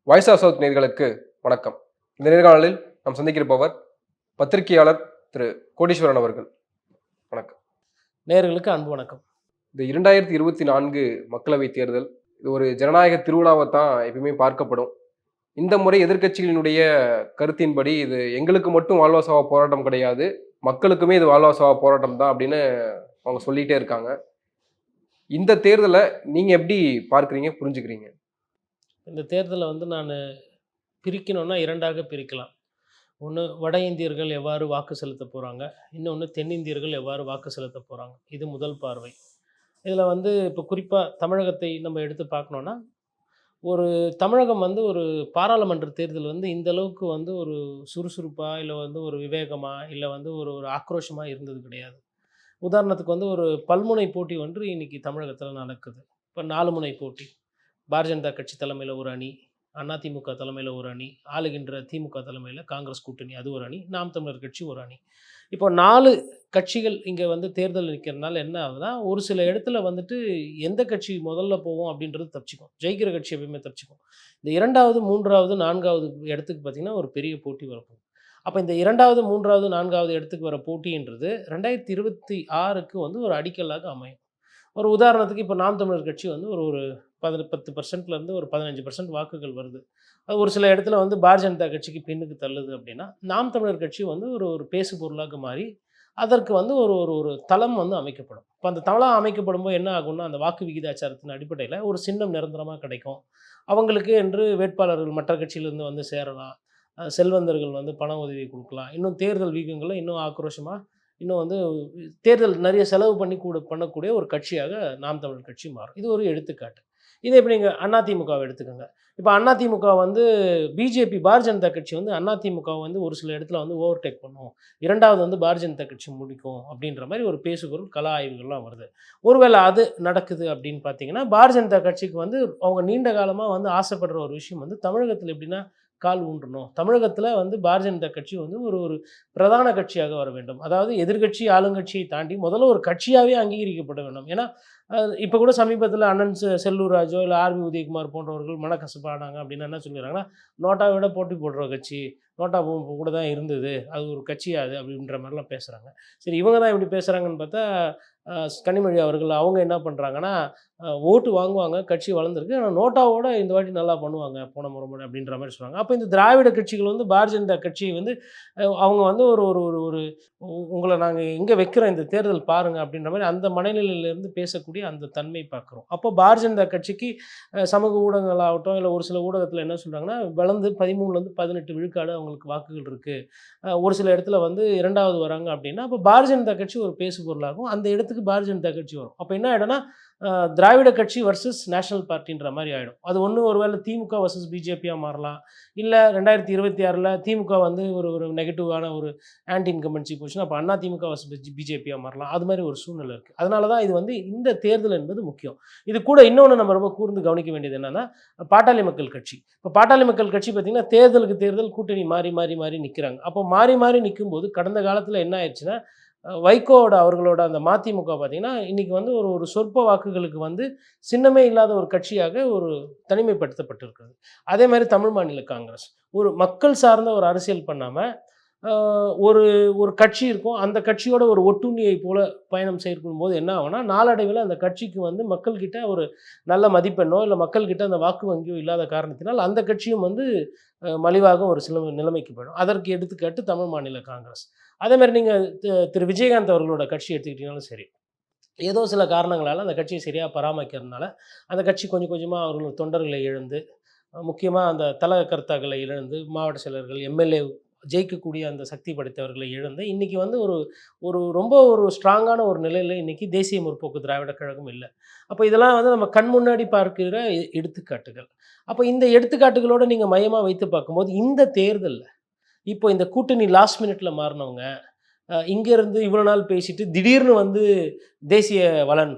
Voice of south நேயர்களுக்கு வணக்கம். இந்த நேர்காணலில் நாம் சந்திக்கிருப்பவர் பத்திரிகையாளர் திரு கோடீஸ்வரன் அவர்கள். வணக்கம். நேயர்களுக்கு அன்பு வணக்கம். இந்த 2024 மக்களவைத் தேர்தல் இது ஒரு ஜனநாயக திருவிழாவா தான் எப்பயுமே பார்க்கப்படும். இந்த முறை எதிர்க்கட்சிகளினுடைய கருத்தின்படி இது எங்களுக்கு மட்டும் வாழ்வா சாவா போராட்டம் கிடையாது, மக்களுக்குமே இது வாழ்வா சாவா போராட்டம் தான் அப்படின்னு அவங்க சொல்லிட்டே இருக்காங்க. இந்த தேர்தலை நீங்க எப்படி பார்க்குறீங்க, புரிஞ்சுக்கிறீங்க? இந்த தேர்தலை நானு பிரிக்கணும்னா 2ஆக பிரிக்கலாம். ஒண்ணு வட இந்தியர்கள் எவ்வாறு வாக்கு செலுத்தப் போறாங்க. இன்னொன்னு தென்னிந்தியர்கள் எவ்வாறு வாக்கு செலுத்தப் போறாங்க. இது முதல் பார்வை. இதில இப்போ குறிப்பா தமிழகத்தை நம்ம எடுத்து பார்க்கணும்னா, ஒரு தமிழகம் ஒரு பாராளுமன்ற தேர்தல் இந்த அளவுக்கு ஒரு சுறுசுறுப்பா, இல்ல ஒரு விவேகமா, இல்ல ஒரு ஒரு ஆக்ரோஷமா இருந்தது கிடையாது. உதாரணத்துக்கு ஒரு பல்முனை போட்டி ஒன்று இன்னைக்கு தமிழகத்தில நடக்குது. இப்ப 4 முனை போட்டி. பாரதிய ஜனதா கட்சி தலைமையில ஒரு அணி, அதிமுக தலைமையில ஒரு அணி, ஆளுகின்ற திமுக தலைமையில காங்கிரஸ் கூட்டணி அது ஒரு அணி, நாம் தமிழர் கட்சி ஒரு அணி. இப்போ 4 கட்சிகள் இங்க தேர்தல் நிற்கிறதுனால என்ன ஆகுதுன்னா, ஒரு சில இடத்துல எந்த கட்சி முதல்ல போகும் அப்படின்றது தப்பிச்சுக்கும். ஜெயிக்கிற கட்சி எப்பயுமே தப்பிச்சுக்கும். இந்த 2வது, 3வது, 4வது இடத்துக்கு பார்த்தீங்கன்னா, ஒரு பெரிய போட்டி வரப்போகுது. அப்ப இந்த 2வது, 3வது, 4வது இடத்துக்கு வர போட்டின்றது 2026க்கு ஒரு அடிக்கல்லாக அமையும். ஒரு உதாரணத்துக்கு இப்போ நாம் தமிழர் கட்சி ஒரு ஒரு 10%லேருந்து ஒரு 15% வாக்குகள் வருது. அது ஒரு சில இடத்துல பாரதிய ஜனதா கட்சிக்கு பின்னுக்கு தள்ளுது அப்படின்னா, நாம் தமிழர் கட்சி ஒரு ஒரு பேசு பொருளாக மாறி, அதற்கு ஒரு ஒரு ஒரு தளம் அமைக்கப்படும். இப்போ அந்த தளம் அமைக்கப்படும்போது என்ன ஆகும்னா, அந்த வாக்கு விகிதாச்சாரத்தின் அடிப்படையில ஒரு சின்னம் நிரந்தரமா கிடைக்கும். அவங்களுக்கு என்று வேட்பாளர்கள் மற்ற கட்சியிலேருந்து சேரலாம். செல்வந்தர்கள் பண உதவி குடுக்கலாம். இன்னும் தேர்தல் வீக்கங்கள்ல இன்னும் ஆக்ரோஷமா, இன்னும் தேர்தல் நெறைய செலவு பண்ணக்கூடிய ஒரு கட்சியாக நாம் தமிழர் கட்சி மாறும். இது ஒரு எடுத்துக்காட்டு. இதே இப்ப நீங்க அதிமுகவ எடுத்துக்கங்க. இப்ப அதிமுக பிஜேபி பாரதிய ஜனதா கட்சி அதிமுகவ ஒரு சில இடத்துல ஓவர்டேக் பண்ணும். 2வது பாரதிய ஜனதா கட்சி முடிக்கும் அப்படின்ற மாரி ஒரு பேசுபொருள் கள ஆய்வுகள்லாம் வருது. ஒருவேள அது நடக்குது அப்படின்னு பார்த்தீங்கன்னா, பாரதிய ஜனதா கட்சிக்கு அவங்க நீண்ட காலமா ஆசைப்படுற ஒரு விஷயம் தமிழகத்தில எப்படின்னா கால் ஊன்றணும். தமிழகத்தில பாரதிய ஜனதா கட்சி ஒரு ஒரு பிரதான கட்சியாக வர வேண்டும். அதாவது எதிர்க்கட்சி, ஆளுங்கட்சியை தாண்டி முதல்ல ஒரு கட்சியாவே அங்கீகரிக்கப்பட வேண்டும். ஏன்னா, இப்ப கூட சமீபத்தில அண்ணன் செல்லூர் ராஜோ, இல்ல ஆர்.பி. உதயகுமார் போன்றவர்கள் மனக்கசப்பானாங்க அப்படின்னா என்ன சொல்லிடுறாங்கன்னா, நோட்டாவை விட போட்டி போடுற கட்சி. நோட்டா கூட தான் இருந்தது. அது ஒரு கட்சியா அது அப்படின்ற மாரிலாம் பேசுறாங்க. சரி இவங்க தான் இப்படி பேசுறாங்கன்னு பார்த்தா, கனிமொழி அவர்கள் அவங்க என்ன பண்றாங்கன்னா, ஓட்டு வாங்குவாங்க, கட்சி வளர்ந்திருக்கு. ஆனா நோட்டாவோட இந்த வாட்டி நல்லா பண்ணுவாங்க, போன முறை அப்படின்ற மாரி சொல்றாங்க. அப்ப இந்த திராவிட கட்சிகள் பாரதிய ஜனதா கட்சியை அவங்க ஒரு ஒரு ஒரு ஒரு உங்கள நாங்க எங்க வைக்கிறோம் இந்த தேர்தல் பாருங்க அப்படின்ற மாரி அந்த மனநிலையிலிருந்து பேசக்கூடிய அந்த தன்மை பார்க்குறோம். அப்போ பாரதிய ஜனதா கட்சிக்கு சமூக ஊடகங்கள் ஆகட்டும், இல்ல ஒரு சில ஊடகத்தில என்ன சொல்றாங்கன்னா, வளர்ந்து 13லேருந்து 18 விழுக்காடு அவங்களுக்கு வாக்குகள் இருக்கு. ஒரு சில இடத்துல 2வது வராங்க அப்படின்னா, அப்போ பாரதிய ஜனதா கட்சி ஒரு பேசு பொருளாகும். அந்த இடத்துக்கு பாரதிய ஜனதா கட்சி வரும். அப்ப என்ன ஆயிடும்னா, திராவிட கட்சி வர்சஸ் நேஷனல் பார்ட்டின்ற மாரி ஆயிடும். அது ஒருவேளை திமுக வர்சஸ் பிஜேபியா மாறலாம். இல்ல 2026ல திமுக ஒரு ஒரு நெகட்டிவான ஒரு ஆன்டி இன்கம்பன்சி பொசிஷன். அப்ப அதிமுக வர்சஸ் பிஜேபியா மாறலாம். அது மாரி ஒரு சூழ்நிலை இருக்கு. அதனால தான் இது இந்த தேர்தல் என்பது முக்கியம். இது கூட இன்னொன்னு நம்ம ரொம்ப கூர்ந்து கவனிக்க வேண்டியது என்னன்னா, பாட்டாளி மக்கள் கட்சி. இப்ப பாட்டாளி மக்கள் கட்சி பார்த்தீங்கன்னா, தேர்தலுக்கு தேர்தல் கூட்டணி மாறி, மாறி, மாறி நிக்கிறாங்க. அப்போ மாறி, மாறி நிக்கும்போது கடந்த காலத்துல என்ன ஆயிடுச்சுன்னா, வைகோவோட அவர்களோட அந்த மதிமுக பார்த்தீங்கன்னா, இன்னைக்கு ஒரு ஒரு சொற்ப வாக்குகளுக்கு சின்னமே இல்லாத ஒரு கட்சியாக ஒரு தனிமைப்படுத்தப்பட்டிருக்கிறது. அதே மாரி தமிழ் மாநில காங்கிரஸ். ஒரு மக்கள் சார்ந்த ஒரு அரசியல் பண்ணாம, அ ஒரு ஒரு கட்சி இருக்கும். அந்த கட்சியோட ஒரு ஒட்டுண்ணியை போல பயணம் செயல்படும்போது என்ன ஆகும்னா, நாளடைவில அந்த கட்சிக்கு மக்கள்கிட்ட ஒரு நல்ல மதிப்பெண்ணோ, இல்ல மக்கள்கிட்ட அந்த வாக்கு வங்கியோ இல்லாத காரணத்தினால், அந்த கட்சியும் மலிவாக ஒரு சில நிலைமைக்கு போயிடும். அதற்கு எடுத்துக்காட்டு தமிழ் மாநில காங்கிரஸ். அதே மாரி நீங்க திரு விஜயகாந்த் அவர்களோட கட்சி எடுத்துக்கிட்டீங்கனாலும் சரி. ஏதோ சில காரணங்களால அந்த கட்சிய சரியா பராமரிக்கிறதுனால, அந்த கட்சி கொஞ்சம் கொஞ்சமா அவர்கள் தொண்டர்களை இழந்து, முக்கியமா அந்த கர்த்தாக்களை இழந்து, மாவட்ட செயலர்கள், எம்.எல்.ஏ ஜெயிக்கக்கூடிய அந்த சக்தி படைத்தவர்களை இழந்து, இன்னைக்கு ஒரு ஒரு ரொம்ப ஒரு ஸ்ட்ராங்கான ஒரு நிலையில இன்னைக்கு தேசிய முற்போக்கு திராவிட கழகம் இல்ல. அப்ப இதெல்லாம் நம்ம கண் முன்னாடி பார்க்கிற எடுத்துக்காட்டுகள். அப்ப இந்த எடுத்துக்காட்டுகளோட நீங்க மையமா வைத்து பார்க்கும்போது, இந்த தேர்தல்ல இப்போ இந்த கூட்டணி லாஸ்ட் மினிட்ல மாறுனவங்க, இங்கேருந்து இவ்வளோ நாள் பேசிட்டு திடீர்னு தேசிய வளன்,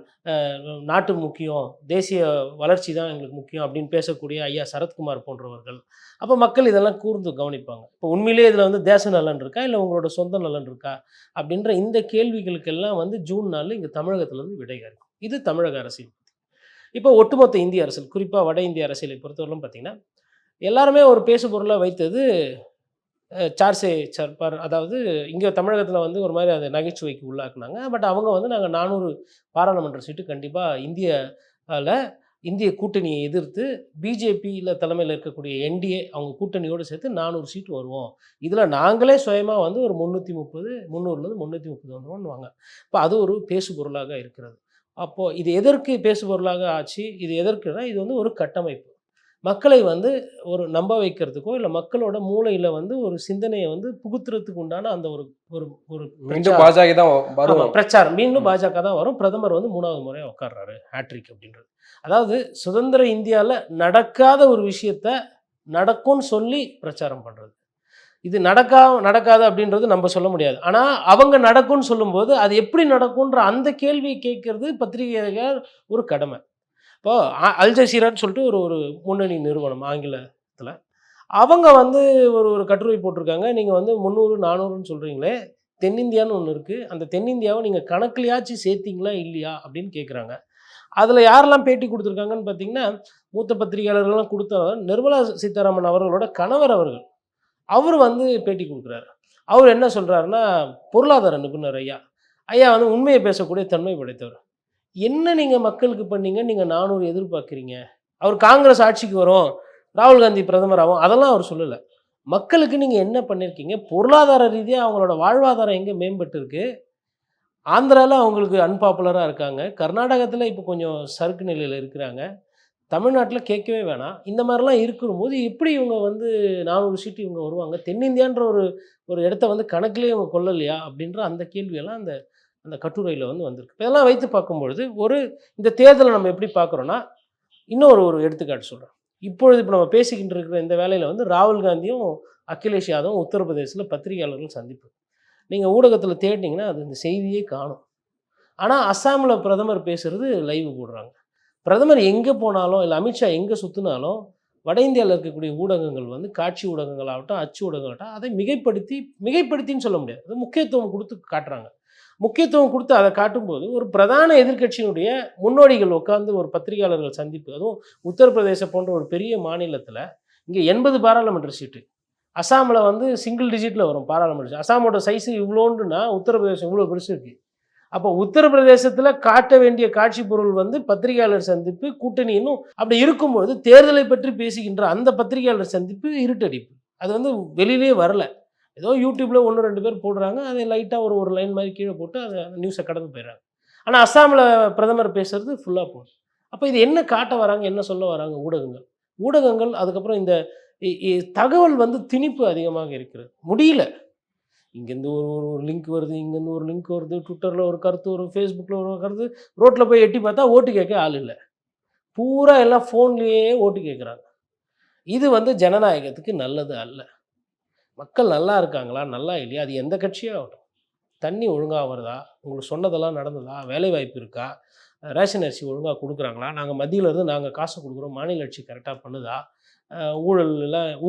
நாட்டு முக்கியம், தேசிய வளர்ச்சி தான் எங்களுக்கு முக்கியம் அப்படின்னு பேசக்கூடிய ஐயா சரத்குமார் போன்றவர்கள். அப்போ மக்கள் இதெல்லாம் கூர்ந்து கவனிப்பாங்க. இப்போ உண்மையிலேயே இதில தேச நலன் இருக்கா? இல்ல உங்களோட சொந்த நலன் இருக்கா? அப்படின்ற இந்த கேள்விகளுக்கெல்லாம் ஜூன் 4 இங்க தமிழகத்திலிருந்து விடை கிடைக்கும். இது தமிழக அரசியல். இப்போ ஒட்டுமொத்த இந்திய அரசியல், குறிப்பா வட இந்திய அரசியலை பொறுத்தவரையிலும் பார்த்தீங்கன்னா, எல்லாருமே ஒரு பேசு பொருளா வைத்தது சார்ஸே சர்பார், அதாவது இங்க தமிழகத்துல வந்து ஒரு மாரி அத நகைச்சுவைக்கு உள்ளாக்குனாங்க. பட் அவங்க வந்து நாங்க 400 பாராளுமன்ற சீட்டு கண்டிப்பா இந்தியால இந்திய கூட்டணியை எதிர்த்து பிஜேபியில தலைமையில இருக்கக்கூடிய என்டிஏ அவங்க கூட்டணியோடு சேர்த்து 400 சீட்டு வருவோம். இதுல நாங்களே சுயமா வந்து ஒரு 330 300லேருந்து 330 வந்துருவோன்னுவாங்க. அப்ப அது ஒரு பேசு பொருளாக இருக்கிறது. அப்போ இது எதற்கு பேசு பொருளாக ஆச்சு? இது எதற்குன்னா, இது வந்து ஒரு கட்டமைப்பு. மக்களை வந்து ஒரு நம்ப வைக்கிறதுக்கோ, இல்ல மக்களோட மூளையில வந்து ஒரு சிந்தனைய வந்து புகுத்துறதுக்கு உண்டான அந்த ஒரு ஒரு ஒரு மீண்டும் பிரச்சாரம். பாஜக தான் ஆமா, வரும். பிரச்சாரம். மீண்டும் ம். பாஜக தான் வரும். பிரதமர் வந்து 3வது முறையா உட்கார்றாரு. ஹேட்ரிக் அப்படின்றது. அதாவது சுதந்திர இந்தியால நடக்காத ஒரு விஷயத்த நடக்கும்னு சொல்லி பிரச்சாரம் பண்றது. இது நடக்காது அப்படின்றது நம்ம சொல்ல முடியாது. ஆனா, அவங்க நடக்கும்னு சொல்லும்போது, அது எப்படி நடக்கும்ன்ற அந்த கேள்விய கேட்கிறது பத்திரிகையாளர் ஒரு கடமை. இப்போ அல் ஜசீரான்னு சொல்லிட்டு ஒரு ஒரு முன்னணி நிறுவனம் ஆங்கிலத்தில. அவங்க வந்து ஒரு ஒரு கட்டுரை போட்டிருக்காங்க. நீங்க வந்து 300, 400ன்னு சொல்றீங்களே, தென்னிந்தியான்னு ஒண்ணு இருக்கு. அந்த தென்னிந்தியாவ நீங்க கணக்குலயாச்சும் சேர்த்தீங்களா? இல்லையா? அப்படின்னு கேட்குறாங்க. அதில யாரெல்லாம் பேட்டி குடுத்துருக்காங்கன்னு பார்த்தீங்கன்னா, மூத்த பத்திரிகையாளர்கள்லாம் குடுத்த நிர்மலா சீதாராமன் அவர்களோட கணவர் அவர்கள். அவரு வந்து பேட்டி குடுக்குறாரு. அவரு என்ன சொல்றாருன்னா, பொருளாதார நிபுணர் ஐயா. ஐயா வந்து உண்மைய பேசக்கூடிய தன்மை படைத்தவர். என்ன நீங்க மக்களுக்கு பண்ணீங்க? நீங்க 400 எதிர்பார்க்கிறீங்க. அவர் காங்கிரஸ் ஆட்சிக்கு வரும். ராகுல் காந்தி பிரதமர் ஆவும். அதெல்லாம் அவர் சொல்லல. மக்களுக்கு நீங்க என்ன பண்ணியிருக்கீங்க? பொருளாதார ரீதியா அவங்களோட வாழ்வாதாரம் எங்க மேம்பட்டு இருக்கு? ஆந்திரால அவங்களுக்கு அன்பாப்புலரா இருக்காங்க. கர்நாடகத்தில இப்ப கொஞ்சம் சறுக்கு நிலையில இருக்கிறாங்க. தமிழ்நாட்டுல கேட்கவே வேணாம். இந்த மாரிலாம் இருக்கும்போது எப்படி இவங்க வந்து 400 சீட்டு இவங்க வருவாங்க? தென்னிந்தியான்ற ஒரு ஒரு இடத்த வந்து கணக்கிலேயே இவங்க கொள்ளலையா? அப்படின்ற அந்த கேள்வியெல்லாம் அந்த அந்த கட்டுரையில வந்து வந்திருக்கு. இதெல்லாம் வைத்து பார்க்கும்பொழுது, இந்த தேர்தல நம்ம எப்படி பார்க்குறோம்னா, இன்னொரு ஒரு எடுத்துக்காட்டு சொல்றேன். இப்ப நம்ம பேசிக்கிட்டு இருக்கிற இந்த வேளையில வந்து ராகுல் காந்தியும், அகிலேஷ் யாதவும் உத்தரப்பிரதேசல பத்திரிகையாளர்கள் சந்திப்பு. நீங்க ஊடகத்தில தேடினீங்கன்னா, அது இந்த செய்தியே காணோம். ஆனா, அஸ்ஸாம்ல பிரதமர் பேசுறது லைவ் போடுறாங்க. பிரதமர் எங்க போனாலும், இல்ல அமித்ஷா எங்க சுத்துனாலும், வட இந்தியால இருக்கக்கூடிய ஊடகங்கள் வந்து காட்சி ஊடகங்களாகட்டும், அச்சு ஊடகங்களாகட்டும், அதை மிகைப்படுத்தின்னு சொல்ல முடியாது. அது முக்கியத்துவம் குடுத்து காட்டுறாங்க. முக்கியத்துவம் குடுத்து அத காட்டும்போது, ஒரு பிரதான எதிர்க்கட்சியினுடைய முன்னோடிகள் உட்கார்ந்து ஒரு பத்திரிகையாளர்கள் சந்திப்பு, அதுவும் உத்தரப்பிரதேசம் போன்ற ஒரு பெரிய மாநிலத்தில, இங்க 80 பாராளுமன்ற சீட்டு. அஸ்ஸாம்ல வந்து சிங்கிள் டிஜிட்ல வரும் பாராளுமன்ற சீட். அஸ்ஸாமோட சைஸ் இவ்ளோண்டுன்னா, உத்தரப்பிரதேசம் இவ்ளோ பெருசு இருக்கு. அப்போ உத்தரப்பிரதேசத்தில காட்ட வேண்டிய காட்சி பொருள் வந்து பத்திரிகையாளர் சந்திப்பு, கூட்டணி இன்னும் அப்படி இருக்கும்பொழுது, தேர்தலை பற்றி பேசுகின்ற அந்த பத்திரிகையாளர் சந்திப்பு இருட்டடிப்பு. அது வந்து வெளியிலேயே வரல. ஏதோ YouTubeல 1, 2 பேர் போடுறாங்க. அதை லைட்டா ஒரு ஒரு லைன் மாரி கீழ போட்டு அத நியூஸ கடந்து போயிடுறாங்க. ஆனா அஸ்ஸாம்ல பிரதமர் பேசுறது ஃபுல்லா போகுது. அப்ப இது என்ன காட்ட வராங்க? என்ன சொல்ல வராங்க ஊடகங்கள்? ஊடகங்கள் அதுக்கப்புறம் இந்த இ இ தகவல் வந்து திணிப்பு அதிகமாக இருக்கிறது. முடியல. இங்கேருந்து ஒரு ஒரு ஒரு லிங்க் வருது, இங்கேருந்து ஒரு லிங்க் வருது, Twitterல ஒரு கருத்து வரும், Facebookல ஒரு கருத்து, ரோட்ல போய் எட்டி பார்த்தா ஓட்டு கேட்க ஆள் இல்ல. பூரா எல்லாம் ஃபோன்லயே ஓட்டு கேட்குறாங்க. இது வந்து ஜனநாயகத்துக்கு நல்லது அல்ல. மக்கள் நல்லா இருக்காங்களா? நல்லா இல்லையா? அது எந்த கட்சியே ஆகட்டும். தண்ணி ஒழுங்கா வருதா? உங்களுக்கு சொன்னதெல்லாம் நடந்ததா? வேலைவாய்ப்பு இருக்கா? ரேஷன் அரிசி ஒழுங்கா குடுக்குறாங்களா? நாங்க மத்தியில இருந்து நாங்க காசு குடுக்குறோம். மாநில ஆட்சி கரெக்ட்டா பண்ணுதா?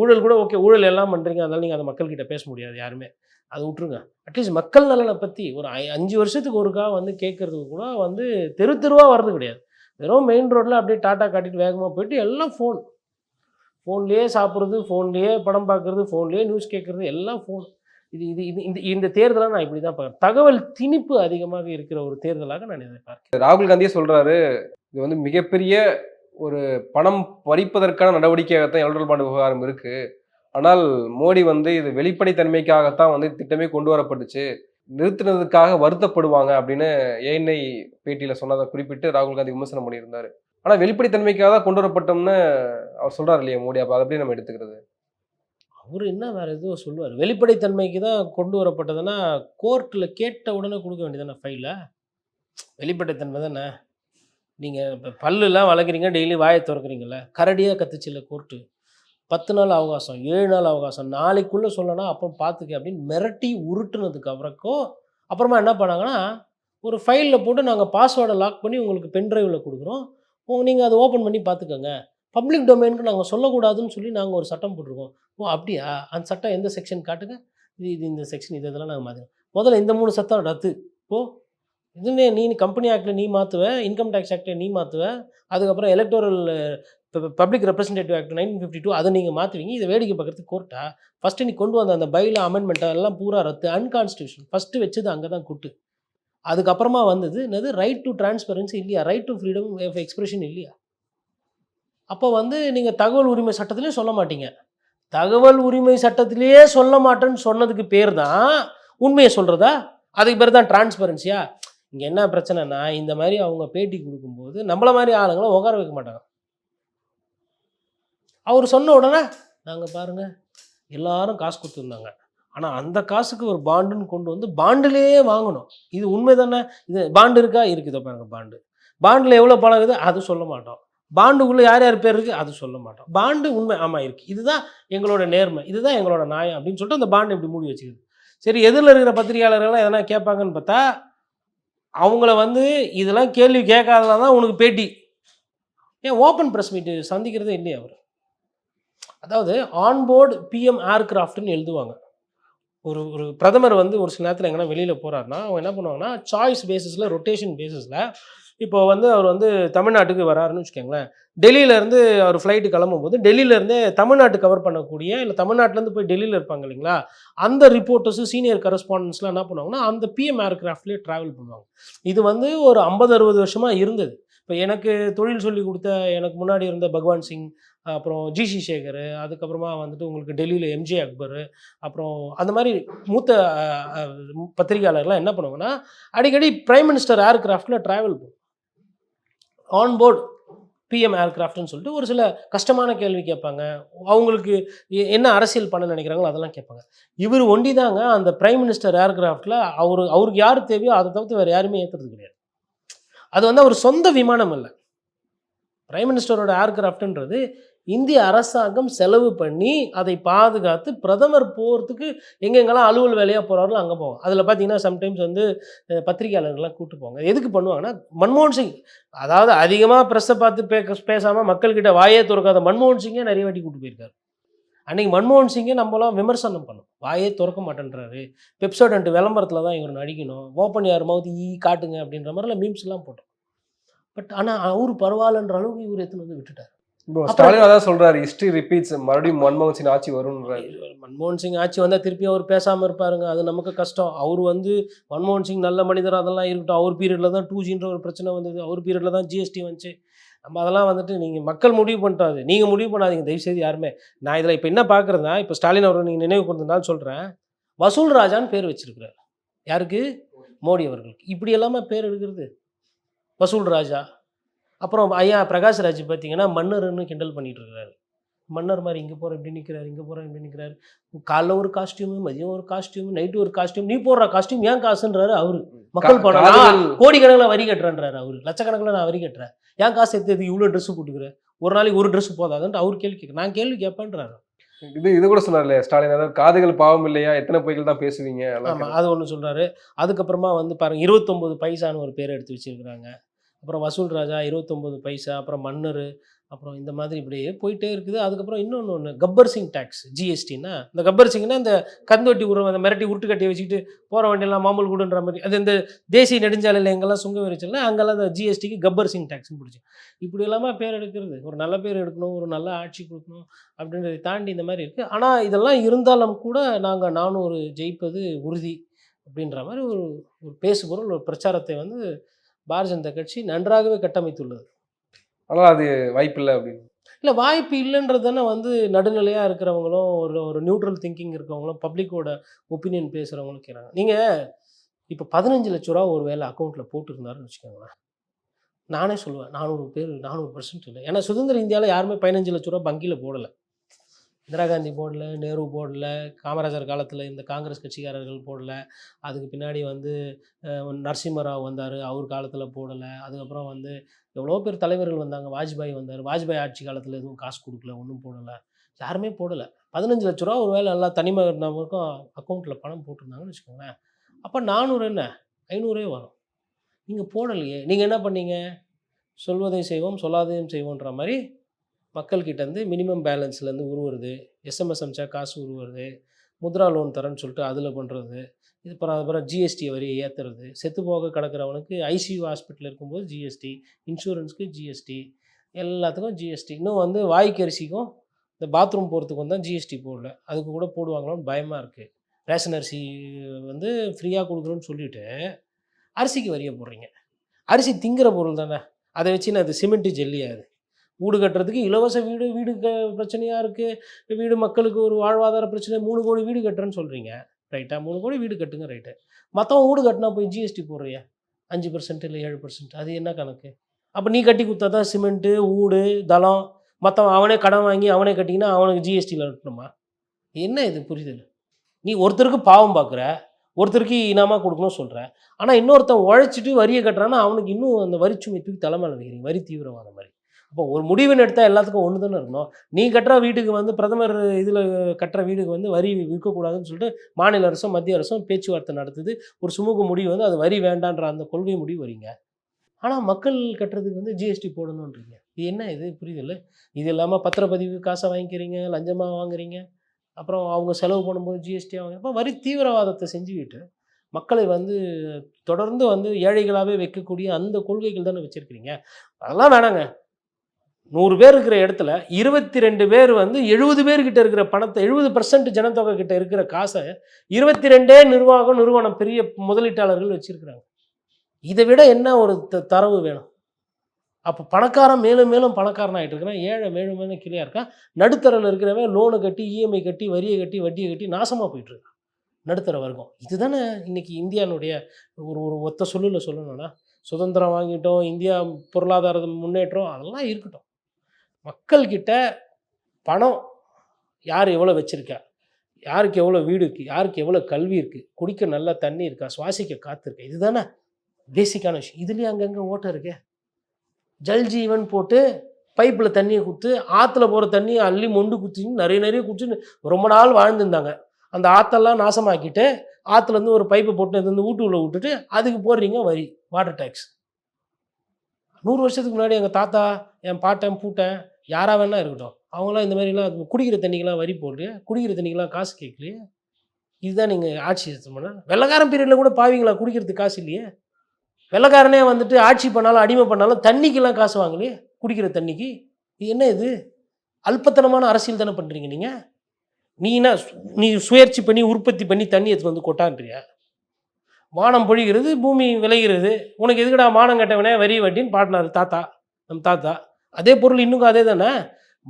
ஊழல் கூட ஓகே. ஊழல் எல்லாம் பண்றீங்க. அதனால நீங்க அந்த மக்கள்கிட்ட பேச முடியாது யாருமே. அத உட்டுருங்க. அட்லீஸ்ட் மக்கள் நலன பத்தி ஒரு 5 வருஷத்துக்கு ஒருக்கா வந்து கேட்கறதுக்கு கூட வந்து தெரு தெருவா வர்றது கிடையாது. வெறும் மெயின் ரோட்ல அப்படியே டாட்டா காட்டிட்டு வேகமா போயிட்டு எல்லாம் ஃபோன். ஃபோன்லயே சாப்பிடுறது, ஃபோன்லயே படம் பார்க்கறது, ஃபோன்லயே நியூஸ் கேட்கறது எல்லாம் ஃபோன். இது இது இது இந்த இந்த தேர்தல நான் இப்படி தான் பார்க்குறேன். தகவல் திணிப்பு அதிகமாக இருக்கிற ஒரு தேர்தலாக நான் இதை பார்க்கிறேன். ராகுல் காந்தியே சொல்றாரு, இது வந்து மிகப்பெரிய ஒரு பணம் பறிப்பதற்கான நடவடிக்கையாகத்தான் எலக்ட்ரல் பாண்ட் விவகாரம் இருக்கு. ஆனால் மோடி வந்து இது வெளிப்படைத்தன்மைக்காகத்தான் வந்து திட்டமே கொண்டு வரப்பட்டுச்சு. நிறுத்தினதுக்காக வருத்தப்படுவாங்க அப்படின்னு ஏஎன்ஐ பேட்டியில சொன்னதை குறிப்பிட்டு ராகுல் காந்தி விமர்சனம் பண்ணியிருந்தாரு. ஆனா வெளிப்படைத்தன்மைக்காக தான் கொண்டு வரப்பட்டோம்னு அவர் சொல்றாரு இல்லையா மோடி? அப்ப அத எப்படி நம்ம எடுத்துக்கிறது? அவரு என்ன வேற ஏதோ சொல்லுவாரு. வெளிப்படைத்தன்மைக்கு தான் கொண்டு வரப்பட்டதுன்னா, கோர்ட்ல கேட்ட உடனே குடுக்க வேண்டியது தானே ஃபைல. வெளிப்படைத்தன்மை தானே. நீங்க இப்ப பல்லுலாம் வளர்க்குறீங்க, டெய்லி வாய தொறக்குறீங்கல்ல. கரடியா கத்துச்சுல்ல கோர்ட்டு. 10 நாள் அவகாசம், 7 நாள் அவகாசம், நாளைக்குள்ள சொல்லனா அப்புறம் பார்த்துக்க அப்படின்னு மிரட்டி உருட்டுனதுக்கு அப்புறமா என்ன பண்ணாங்கன்னா, ஒரு ஃபைல்ல போட்டு நாங்க பாஸ்வேர்ட லாக் பண்ணி உங்களுக்கு பென் டிரைவ்ல குடுக்குறோம். நீங்க அத ஓப்பன் பண்ணி பார்த்துக்கங்க. பப்ளிக் டொமைனுக்கு நாங்க சொல்லக்கூடாதுன்னு சொல்லி நாங்க ஒரு சட்டம் போட்டுருக்கோம். ஓ! அப்படியா? அந்த சட்டம் எந்த செக்ஷன் காட்டுங்க. இது இது இந்த செக்ஷன் இதெல்லாம் நாங்க மாத்திக்கிறோம். முதல்ல இந்த 3 சட்டம் ரத்து. போ. இதுன்னு நீ கம்பெனி ஆக்ட்ல நீ மாத்துவ, இன்கம் டாக்ஸ் ஆக்ட்ல நீ மாத்துவ. அதுக்கப்புறம் எலக்டோரல் இப்போ பப்ளிக் ரெப்ரசன்டேட்டிவ் ஆக்ட் 1952 அதை நீங்கள் மாற்றுவீங்க. இதை வேடிக்கை பார்க்குறதுக்கு கோர்ட்டா? ஃபஸ்ட்டு நீ கொண்டு வந்த அந்த பைலா அமெண்ட்மெண்ட் எல்லாம் பூரா ரத்து, அன்கான்ஸ்டியூஷன். ஃபஸ்ட்டு வச்சது அங்கே தான் குட்டு. அதுக்கப்புறமா வந்தது என்னது, ரைட் டு டிரான்ஸ்பரன்சி இல்லையா, right to freedom of expression இல்லையா? அப்போ வந்து நீங்கள் தகவல் உரிமை சட்டத்திலையும் சொல்ல மாட்டீங்க. தகவல் உரிமை சட்டத்திலேயே சொல்ல மாட்டேன்னு சொன்னதுக்கு பேர் தான் உண்மையை சொல்கிறதா? அதுக்கு பேர் தான் டிரான்ஸ்பரன்சியா? இங்கே என்ன பிரச்சனைனா, இந்த மாதிரி அவங்க பேட்டி கொடுக்கும்போது நம்மள மாதிரி ஆளுங்களை உட்கார வைக்க மாட்டாங்க. அவர் சொன்ன உடனே நாங்கள் பாருங்கள் எல்லாரும் காசு கொடுத்துருந்தாங்க, ஆனால் அந்த காசுக்கு ஒரு பாண்டுன்னு கொண்டு வந்து பாண்டுலேயே வாங்கணும். இது உண்மை தானே? இது பாண்டு இருக்கா? இருக்குது பாருங்கள் பாண்டு. பாண்டில் எவ்வளோ பணம் இருக்குது? அது சொல்ல மாட்டோம். பாண்டுக்குள்ளே யார் யார் பேர் இருக்குது? அது சொல்ல மாட்டோம். பாண்டு உண்மை, ஆமாம் இருக்குது, இதுதான் எங்களோட நேர்மை, இதுதான் எங்களோட நியாயம் அப்படின்னு சொல்லிட்டு அந்த பாண்டு இப்படி மூடி வச்சுக்குது. சரி, எதிரில் இருக்கிற பத்திரிகையாளர்கள்லாம் எதனா கேட்பாங்கன்னு பார்த்தா, அவங்கள வந்து இதெல்லாம் கேள்வி கேட்காததான் தான் உனக்கு பேட்டி. ஏன் ஓப்பன் ப்ரெஸ் மீட்டு சந்திக்கிறதே இல்லையா அவர்? அதாவது ஆன்போர்டு பிஎம் ஏர்கிராஃப்ட்னு எழுதுவாங்க. ஒரு ஒரு பிரதமர் வந்து ஒரு சில நேரத்தில் எங்கன்னா வெளியில் போகிறாருன்னா அவங்க என்ன பண்ணுவாங்கன்னா, சாய்ஸ் பேசிஸில், ரொட்டேஷன் பேசிஸில், இப்போ வந்து அவர் வந்து தமிழ்நாட்டுக்கு வராருன்னு வச்சுக்கோங்களேன். டெல்லியிலேருந்து அவர் ஃப்ளைட்டு கிளம்பும்போது டெல்லியிலேருந்தே தமிழ்நாட்டு கவர் பண்ணக்கூடிய, இல்லை தமிழ்நாட்டிலேருந்து போய் டெல்லியில் இருப்பாங்க இல்லைங்களா, அந்த ரிப்போர்ட்டர்ஸு சீனியர் கரஸ்பாண்டன்ஸ்லாம் என்ன பண்ணுவாங்கன்னா அந்த பிஎம் ஏர்கிராஃப்ட்லேயே ட்ராவல் பண்ணுவாங்க. இது வந்து ஒரு 50-60 வருஷமாக இருந்தது. இப்போ எனக்கு தொழில் சொல்லி கொடுத்த எனக்கு முன்னாடி இருந்த பகவான் சிங், அப்புறம் ஜிசி சேகர், அதுக்கப்புறமா வந்துட்டு உங்களுக்கு டெல்லியில் எம்ஜே அக்பர், அப்புறம் அந்த மாதிரி மூத்த பத்திரிகையாளர்லாம் என்ன பண்ணுவாங்கன்னா அடிக்கடி பிரைம் மினிஸ்டர் ஏர்கிராஃப்டில் ட்ராவல் பண்ணும். ஆன்போர்டு பிஎம் ஏர்கிராஃப்ட்னு சொல்லிட்டு ஒரு சில கஷ்டமான கேள்வி கேட்பாங்க. அவங்களுக்கு என்ன அரசியல் பண்ண நினைக்கிறாங்களோ அதெல்லாம் கேட்பாங்க. இவர் ஒண்டி தாங்க அந்த பிரைம் மினிஸ்டர் ஏர்கிராஃப்டில் அவருக்கு யார் தேவையோ அதை தவிர்த்து வேறு யாருமே ஏற்றுறது கிடையாது. அது வந்து அவர் சொந்த விமானம் இல்லை. பிரைம் மினிஸ்டரோட ஏர்கிராஃப்ட்ன்றது இந்திய அரசாங்கம் செலவு பண்ணி அதை பாதுகாத்து பிரதமர் போகிறதுக்கு எங்கெங்கெல்லாம் அலுவல் வேலையாக போகிறாரோ அங்கே போவாங்க. அதில் பார்த்தீங்கன்னா சம்டைம்ஸ் வந்து பத்திரிகையாளர்கள்லாம் கூப்பிட்டு போவாங்க. எதுக்கு பண்ணுவாங்கன்னா, மன்மோகன் சிங், அதாவது அதிகமாக ப்ரெஸ்ஸை பார்த்து பேசாமல் மக்கள்கிட்ட வாயே திறக்காத மன்மோகன் சிங்கே நிறைய வாட்டி கூப்பிட்டு போயிருக்காரு. அன்றைக்கி மன்மோகன் சிங்கை நம்மளாம் விமர்சனம் பண்ணோம். வாயே திறக்க மாட்டேன்றாரு, பெப்சோடன்ட் விளம்பரத்தில் தான் இவர் நடிக்கணும், ஓப்பன் யார் மவுத் காட்டுங்க அப்படின்ற மாதிரிலாம் மீம்ஸ்லாம் போட்டோம். பட் ஆனால் அவர் பரவாயில்லன்ற அளவுக்கு இவர் எடுத்துன்னு வந்து விட்டுட்டார். இப்போ ஸ்டாலின் அதான் சொல்றாரு, ஹிஸ்டரி ரிப்பீட்ஸ், மறுபடியும் மன்மோகன் சிங் ஆட்சி வரும்ன்றாரு. மன்மோகன் சிங் ஆட்சி வந்தால் திருப்பி அவர் பேசாமல் இருப்பாருங்க, அது நமக்கு கஷ்டம். அவர் வந்து மன்மோகன் சிங் நல்ல மனிதர், அதெல்லாம் இருக்கட்டும். அவர் பீரியடில் தான் 2Gன்ற ஒரு பிரச்சனை வந்தது, அவர் பீரியடில் தான் ஜிஎஸ்டி வந்துச்சு. நம்ம அதெல்லாம் வந்துட்டு நீங்கள் மக்கள் முடிவு பண்ணிட்டாது, நீங்கள் முடிவு பண்ணாதீங்க தயவுசெய்து யாருமே. நான் இதில் இப்போ என்ன பார்க்குறேன்னா, இப்போ ஸ்டாலின் அவர்கள் நீங்கள் நினைவு கொண்டதுனால சொல்கிறேன், வசூல் ராஜான்னு பேர் வச்சிருக்கிறார். யாருக்கு? மோடி அவர்களுக்கு. இப்படி எல்லாமே பேர் எடுக்கிறது வசூல் ராஜா. அப்புறம் ஐயா பிரகாஷ் ராஜ் பார்த்தீங்கன்னா மன்னர்னு கிண்டல் பண்ணிட்டு இருக்கிறாரு. மன்னர் மாதிரி இங்கே போகிற இப்படி நிற்கிறாரு, இங்கே போகிற இப்படி நிற்கிறாரு. காலைல ஒரு காஸ்டியூமு, மதியம் ஒரு காஸ்டியூம், நைட்டு ஒரு காஸ்டியூம். நீ போடுற காஸ்டியூம் ஏன் காசுன்றாரு அவரு. மக்கள் பணம் கோடிக்கணக்கில் வரி கட்டுறேன்றாரு அவரு. லட்சக்கணக்கில் நான் வரி கட்டுறேன், ஏன் காசு எடுத்து இவ்வளோ ட்ரெஸ்ஸு போட்டுக்கிறேன், ஒரு நாளைக்கு ஒரு ட்ரெஸ் போதாதுன்ட்டு அவர் கேள்வி கேட்குறேன். நான் கேள்வி கேட்பேன்றாரு. இது கூட சொன்னார் இல்லையா ஸ்டாலின், அதாவது காதுகள் பாவம் இல்லையா, எத்தனை பொய்கள் தான் பேசுவீங்க. ஆமாம், அது ஒன்று சொல்கிறாரு. அதுக்கப்புறமா வந்து பாருங்கள், 29 பைசான்னு ஒரு பேர் எடுத்து வச்சுருக்கிறாங்க. அப்புறம் வசூல் ராஜா 29 பைசா, அப்புறம் மன்னர், அப்புறம் இந்த மாதிரி இப்படியே போயிட்டே இருக்குது. அதுக்கப்புறம் இன்னொன்று கப்பர் சிங் டேக்ஸ், ஜிஎஸ்டின்னா இந்த கப்பர் சிங்னா இந்த கந்தொட்டி உருவம், அந்த மிரட்டி உருட்டு கட்டி வச்சுக்கிட்டு போகிற வண்டியெல்லாம் மாமூல் கூடுன்ற மாதிரி, அது இந்த தேசிய நெடுஞ்சாலையில் எங்கெல்லாம் சுங்க வரிச்சல அங்கெல்லாம் இந்த ஜிஎஸ்டிக்கு கப்பர் சிங் டேக்ஸ்னு பிடிச்சி இப்படி எல்லாமே பேர் எடுக்கிறது. ஒரு நல்ல பேர் எடுக்கணும், ஒரு நல்ல ஆட்சி கொடுக்கணும் அப்படின்றதை தாண்டி இந்த மாதிரி இருக்குது. ஆனால் இதெல்லாம் இருந்தாலும் கூட நாங்கள் 400 ஜெயிப்பது உறுதி அப்படின்ற மாதிரி ஒரு பேசுபொருள், ஒரு பிரச்சாரத்தை வந்து பாரதிய ஜனதா கட்சி நன்றாகவே கட்டமைத்துள்ளது. ஆனால் அது வாய்ப்பு இல்லை அப்படின்னு இல்லை, வாய்ப்பு இல்லைன்றது தானே வந்து நடுநிலையாக இருக்கிறவங்களும் ஒரு நியூட்ரல் திங்கிங் இருக்கிறவங்களும் பப்ளிக்கோட ஒப்பீனியன் பேசுகிறவங்களும் கேட்குறாங்க. நீங்கள் இப்போ 15 லட்ச ரூபா ஒரு வேலை அக்கௌண்ட்டில் போட்டுருந்தாருன்னு வச்சுக்கோங்களேன், நானே சொல்லுவேன் 400% இல்லை. ஏன்னா சுதந்திர இந்தியாவில் யாருமே 15 லட்ச ரூபா வங்கியில் போடலை. இந்திரா காந்தி போடல, நேரு போடல, காமராஜர் காலத்தில் இந்த காங்கிரஸ் கட்சிக்காரர்கள் போடல, அதுக்கு பின்னாடி வந்து நரசிம்மராவ் வந்தார், அவர் காலத்தில் போடலை. அதுக்கப்புறம் வந்து எவ்வளோ பேர் தலைவர்கள் வந்தாங்க, வாஜ்பாய் வந்தார், வாஜ்பாய் ஆட்சி காலத்தில் எதுவும் காசு கொடுக்கல, ஒன்றும் போடலை, யாருமே போடலை. 15 லட்ச ரூபா ஒரு வேலை எல்லா நபருக்கும் அக்கௌண்ட்டில் பணம் போட்டிருந்தாங்கன்னு வச்சுக்கோங்களேன். அப்போ 400 என்ன 500 வரும். நீங்கள் போடலையே, நீங்கள் என்ன பண்ணீங்க, சொல்வதையும் செய்வோம் சொல்லாதையும் செய்வோன்ற மாதிரி மக்கள்கிட்டேருந்து மினிமம் பேலன்ஸ்லேருந்து உருவுறது, எஸ்எம்எஸ் அமிச்சா காசு உருவுறது, முத்ரா லோன் தரேன்னு சொல்லிட்டு அதில் பண்ணுறது, இது அப்புறம் ஜிஎஸ்டி வரியை ஏற்றுறது, செத்து போக கிடக்கிறவனுக்கு ஐசியூ ஹாஸ்பிட்டல் இருக்கும்போது ஜிஎஸ்டி, இன்சூரன்ஸுக்கு ஜிஎஸ்டி, எல்லாத்துக்கும் ஜிஎஸ்டி. இன்னும் வந்து வாய்க்கு அரிசிக்கும் இந்த பாத்ரூம் போகிறதுக்கும் தான் ஜிஎஸ்டி போடல. அதுக்கு கூட போடுவாங்களான்னு பயமாக இருக்குது. ரேஷன் அரிசி வந்து ஃப்ரீயாக கொடுக்குறோன்னு சொல்லிவிட்டு அரிசிக்கு வரியை போடுறீங்க. அரிசி திங்கிற பொருள் தானே. அதை வச்சு நான் அது சிமெண்ட்டு ஜெல்லியாது. வீடு கட்டுறதுக்கு இலவச வீடு வீடு பிரச்சனையாக இருக்குது. வீடு மக்களுக்கு ஒரு வாழ்வாதார பிரச்சனை. 3 கோடி வீடு கட்டுறேன்னு சொல்கிறீங்க. ரைட்டா? 3 கோடி வீடு கட்டுங்க, ரைட்டு. மற்றவன் வீடு கட்டினா போய் ஜிஎஸ்டி போடுறியா? 5% இல்லை 7%. அது என்ன கணக்கு? அப்போ நீ கட்டி கொடுத்தா தான் சிமெண்ட்டு, வீடு, தளம். மற்றவன் அவனே கடன் வாங்கி அவனே கட்டிங்கன்னா அவனுக்கு ஜிஎஸ்டியில் கட்டணுமா? என்ன இது புரிதல்? நீ ஒருத்தருக்கு பாவம் பார்க்குற, ஒருத்தருக்கு இனாமாக கொடுக்கணும்னு சொல்கிற. ஆனால் இன்னொருத்தன் உழைச்சிட்டு வரியை கட்டுறான்னா அவனுக்கு இன்னும் அந்த வரிச்சுமை தூக்கி தலைமையில் வைக்கிறீங்க. வரி தீவிரவாதம் மாதிரி. அப்போ ஒரு முடிவுன்னு எடுத்தால் எல்லாத்துக்கும் ஒன்று தானே இருக்கணும். நீ கட்டுற வீட்டுக்கு வந்து பிரதமர் இதில் கட்டுற வீடுக்கு வந்து வரி விற்கக்கூடாதுன்னு சொல்லிட்டு மாநில அரசும் மத்திய அரசும் பேச்சுவார்த்தை நடத்துது. ஒரு சுமூக முடிவு வந்து அது வரி வேண்டான்ற அந்த கொள்கை முடிவு வரீங்க. ஆனால் மக்கள் கட்டுறதுக்கு வந்து ஜிஎஸ்டி போடணுன்றீங்க. இது என்ன இது புரியுதில்ல? இது இல்லாமல் பத்திரப்பதிவு காசை வாங்கிக்கிறீங்க, லஞ்சமாக வாங்குறீங்க. அப்புறம் அவங்க செலவு பண்ணும்போது ஜிஎஸ்டி வாங்க. அப்போ வரி தீவிரவாதத்தை செஞ்சுக்கிட்டு மக்களை வந்து தொடர்ந்து வந்து ஏழைகளாகவே வைக்கக்கூடிய அந்த கொள்கைகள் தானே வச்சுருக்கிறீங்க. அதெல்லாம் வேணாங்க. 100 பேர் இருக்கிற இடத்துல 22 பேர் வந்து 70 பேர்கிட்ட இருக்கிற பணத்தை 70% ஜனத்தொகை கிட்ட இருக்கிற காசை 22 நிறுவனம் பெரிய முதலீட்டாளர்கள் வச்சிருக்கிறாங்க. இதை விட என்ன ஒரு தரவு வேணும்? அப்போ பணக்காரன் மேலும் மேலும் பணக்காரன் ஆகிட்டு இருக்கிறான், ஏழை மேலும் மேலும் கீழே இருக்கான். நடுத்தரில் இருக்கிறவன் லோனு கட்டி இஎம்ஐ கட்டி வரியை கட்டி வட்டியை கட்டி நாசமாக போயிட்டுருக்கான் நடுத்தர வர்க்கம். இதுதானே இன்றைக்கி இந்தியானுடைய ஒரு ஒரு ஒத்த சொல்லில் சொல்லணும்னா, சுதந்திரம் வாங்கிட்டோம், இந்தியா பொருளாதார முன்னேற்றம் அதெல்லாம் இருக்கட்டும். மக்கள்கிட்ட பணம் யார் எவ்வளோ வச்சுருக்கா, யாருக்கு எவ்வளோ வீடு இருக்குது, யாருக்கு எவ்வளோ கல்வி இருக்குது, குடிக்க நல்லா தண்ணி இருக்கா, சுவாசிக்க காற்று இருக்கா, இதுதானே பேசிக்கான விஷயம். இதுலேயும் அங்கங்கே ஓட்டம் இருக்கே. ஜல் ஜீவன் போட்டு பைப்பில் தண்ணியை கொடுத்து ஆற்றுல போகிற தண்ணியை அள்ளி மொண்டு குத்தின்னு நிறைய குடிச்சுன்னு ரொம்ப நாள் வாழ்ந்துருந்தாங்க. அந்த ஆற்றெல்லாம் நாசமாக்கிட்டு ஆற்றுலேருந்து ஒரு பைப்பை போட்டு இந்த வீட்டுக்குள்ளே விட்டுட்டு அதுக்கு போடுறீங்க வரி, வாட்டர் டேக்ஸ். 100 வருஷத்துக்கு முன்னாடி எங்கள் தாத்தா, என் பாட்டன், பூட்டன் யாராக வேணா இருக்கட்டும், அவங்களாம் இந்த மாதிரிலாம் குடிக்கிற தண்ணிக்கெலாம் வரி போடலையே, குடிக்கிற தண்ணிக்கெலாம் காசு கேட்கலையே. இதுதான் நீங்கள் ஆட்சி பண்ண. வெள்ளைக்காரன் பீரியடில் கூட பாவீங்களா? குடிக்கிறதுக்கு காசு இல்லையே. வெள்ளைக்காரனே வந்துட்டு ஆட்சி பண்ணாலும் அடிமை பண்ணாலும் தண்ணிக்கெல்லாம் காசு வாங்கலையே, குடிக்கிற தண்ணிக்கு. இது என்ன இது? அல்பத்தனமான அரசியல் தானே பண்ணுறீங்க நீங்கள். நீ சுயற்சி பண்ணி உற்பத்தி பண்ணி தண்ணி எடுத்து வந்து கொட்டான்றியா? வானம் பொழிகிறது, பூமி விளைகிறது. உனக்கு எதுக்குடா மானம் கட்டவனே வரி வட்டின்னு பாடினார் தாத்தா, நம் தாத்தா. அதே பொருள் இன்னும் அதே தானே.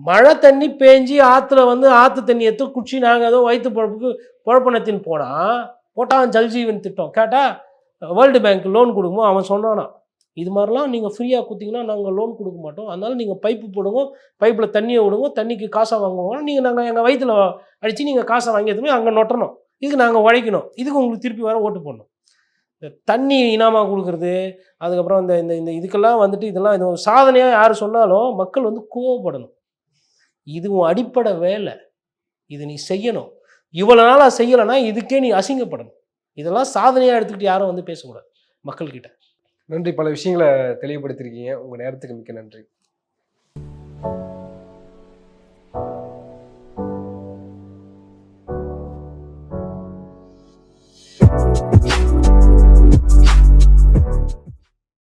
மழை தண்ணி பேஞ்சி ஆற்றுல வந்து ஆற்று தண்ணி எடுத்து குச்சி நாங்கள் ஏதோ வயிற்று பொழப்புக்கு பொழப்பணத்தின்னு போட்டான் ஜல்ஜீவன் திட்டம். கேட்டால் வேர்ல்டு பேங்க் லோன் கொடுக்குமோ அவன் சொன்னானா, இது மாதிரிலாம் நீங்கள் ஃப்ரீயாக கொடுத்தீங்கன்னா நாங்கள் லோன் கொடுக்க மாட்டோம், அதனால நீங்கள் பைப்பு போடுங்க, பைப்பில் தண்ணியை விடுங்க, தண்ணிக்கு காசை வாங்குவோம், நாங்கள் எங்கள் வயிற்றில் அடித்து நீங்கள் காசை வாங்கி எடுத்துமே அங்கே நொட்டணும், இதுக்கு நாங்கள் உழைக்கணும், இதுக்கு உங்களுக்கு திருப்பி வர ஓட்டு போடணும். தண்ணி இனாமாக கொடுக்குறது, அதுக்கப்புறம் இந்த இந்த இதுக்கெல்லாம் வந்துட்டு இதெல்லாம் இது சாதனையாக யார் சொன்னாலும் மக்கள் வந்து கோவப்படணும். இது உன் அடிப்படை வேலை, இது நீ செய்யணும். இவ்வளோ நாளாக செய்யலைன்னா இதுக்கே நீ அசிங்கப்படணும். இதெல்லாம் சாதனையாக எடுத்துக்கிட்டு யாரும் வந்து பேசக்கூடாது மக்கள்கிட்ட. நன்றி. பல விஷயங்களை தெளிவுபடுத்தியிருக்கீங்க. உங்கள் நேரத்துக்கு மிக்க நன்றி.